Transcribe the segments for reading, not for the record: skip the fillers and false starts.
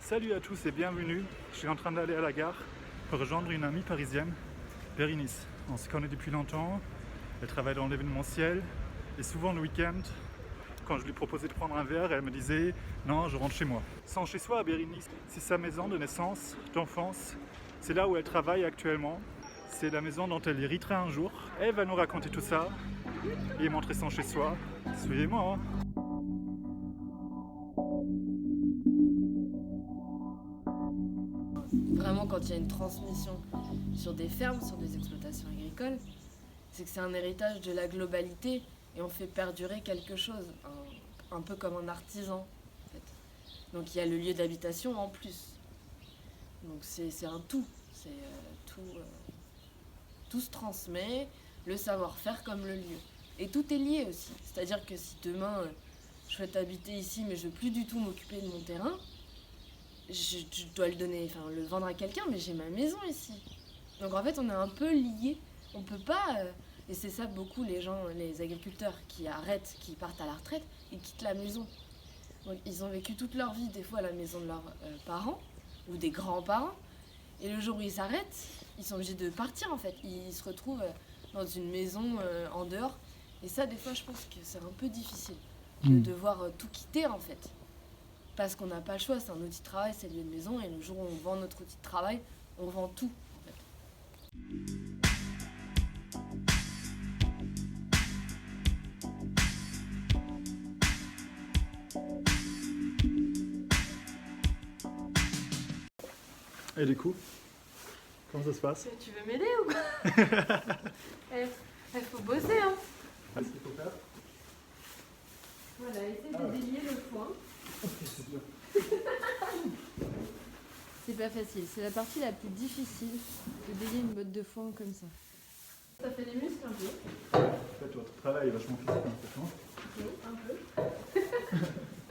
Salut à tous et bienvenue. Je suis en train d'aller à la gare pour rejoindre une amie parisienne, Bérénice. On se connaît depuis longtemps, elle travaille dans l'événementiel et souvent le week-end, quand je lui proposais de prendre un verre, elle me disait « Non, je rentre chez moi ». Son chez-soi à Bérénice, c'est sa maison de naissance, d'enfance. C'est là où elle travaille actuellement. C'est la maison dont elle héritera un jour. Elle va nous raconter tout ça et montrer son chez-soi. Suivez-moi hein. Vraiment, quand il y a une transmission sur des fermes, sur des exploitations agricoles, c'est que c'est un héritage de la globalité et on fait perdurer quelque chose, un peu comme un artisan. En fait. Donc il y a le lieu d'habitation en plus. Donc c'est un tout, tout se transmet, le savoir-faire comme le lieu. Et tout est lié aussi, c'est-à-dire que si demain je souhaite habiter ici mais je veux plus du tout m'occuper de mon terrain, je dois le donner, enfin le vendre à quelqu'un, mais j'ai ma maison ici. Donc en fait on est un peu liés, on peut pas, et c'est ça beaucoup les gens, les agriculteurs qui arrêtent, qui partent à la retraite, ils quittent la maison. Donc ils ont vécu toute leur vie des fois à la maison de leurs parents ou des grands-parents, et le jour où ils s'arrêtent, ils sont obligés de partir en fait, ils se retrouvent dans une maison en dehors, et ça des fois je pense que c'est un peu difficile de devoir tout quitter en fait. Parce qu'on n'a pas le choix, c'est un outil de travail, c'est le lieu de maison, et le jour où on vend notre outil de travail, on vend tout, en fait. Et du coup, comment ça se passe? Tu veux m'aider ou quoi? Faut bosser, hein. Qu'est-ce qu'il faut faire? Voilà, essayer de délier le foin. C'est dur. C'est pas facile, c'est la partie la plus difficile de délier une botte de foin comme ça. Ça fait des muscles un peu. En fait, votre travail est vachement physique en fait, non? Oui, un peu.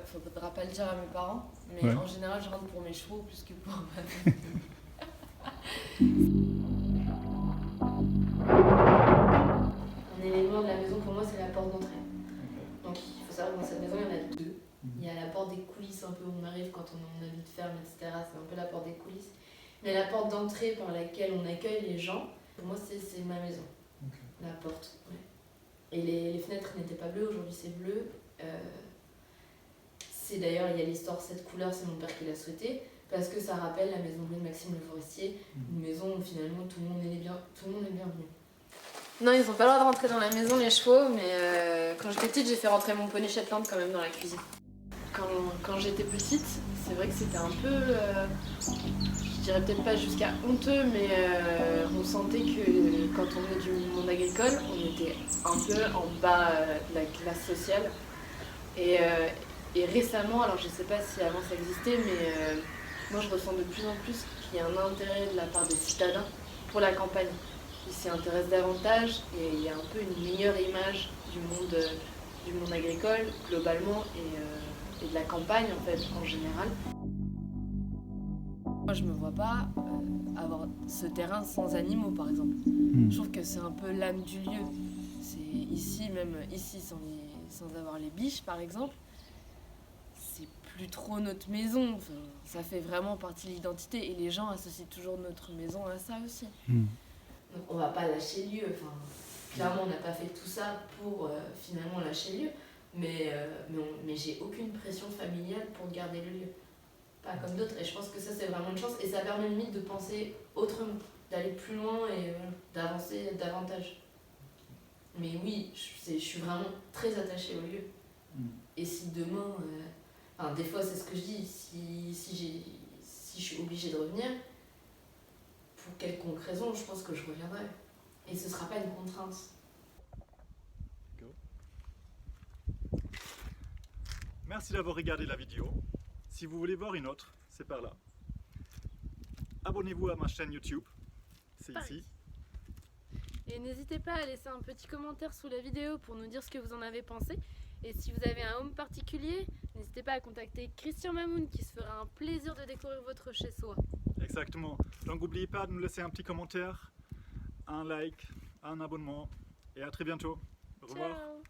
Faudra pas le dire à mes parents, mais ouais. En général, je rentre pour mes chevaux plus que pour ma Un élément de la maison pour moi, c'est la porte d'entrée. Donc il faut savoir que dans cette maison, il y en a deux. Il y a la porte des coulisses, un peu où on arrive quand on habite ferme, etc. C'est un peu la porte des coulisses. Mais la porte d'entrée par laquelle on accueille les gens, pour moi, c'est ma maison. Okay. La porte, ouais. Et les fenêtres n'étaient pas bleues, aujourd'hui c'est bleu. C'est d'ailleurs, il y a l'histoire, cette couleur, c'est mon père qui l'a souhaité, parce que ça rappelle la maison bleue de Maxime Le Forestier, une maison où finalement tout le monde est bienvenu. Non, ils n'ont pas le droit de rentrer dans la maison, les chevaux, mais quand j'étais petite, j'ai fait rentrer mon poney Shetland quand même dans la cuisine. Quand j'étais petite, c'est vrai que c'était un peu, je dirais peut-être pas jusqu'à honteux, mais on sentait que quand on venait du monde agricole, on était un peu en bas de la classe sociale. Et récemment, alors je sais pas si avant ça existait, mais moi je ressens de plus en plus qu'il y a un intérêt de la part des citadins pour la campagne. Ils s'y intéressent davantage et il y a un peu une meilleure image du monde agricole globalement et de la campagne en fait en général. Moi je me vois pas avoir ce terrain sans animaux par exemple. Je trouve que c'est un peu l'âme du lieu. C'est ici, même ici sans avoir les biches par exemple, c'est plus trop notre maison. Enfin, ça fait vraiment partie de l'identité et les gens associent toujours notre maison à ça aussi. Donc on va pas lâcher lieu, enfin, clairement on n'a pas fait tout ça pour finalement lâcher lieu, mais j'ai aucune pression familiale pour garder le lieu, pas comme d'autres, et je pense que ça c'est vraiment une chance, et ça permet limite de penser autrement, d'aller plus loin et d'avancer davantage. Mais oui, je suis vraiment très attachée au lieu, et si demain, enfin des fois c'est ce que je dis, si je suis obligée de revenir, pour quelconque raison, je pense que je reviendrai. Et ce ne sera pas une contrainte. Merci d'avoir regardé la vidéo. Si vous voulez voir une autre, c'est par là. Abonnez-vous à ma chaîne YouTube. C'est ici. Et n'hésitez pas à laisser un petit commentaire sous la vidéo pour nous dire ce que vous en avez pensé. Et si vous avez un home particulier, n'hésitez pas à contacter Christian Mamoun qui se fera un plaisir de découvrir votre chez-soi. Exactement. Donc n'oubliez pas de nous laisser un petit commentaire, un like, un abonnement et à très bientôt. Au revoir. Ciao.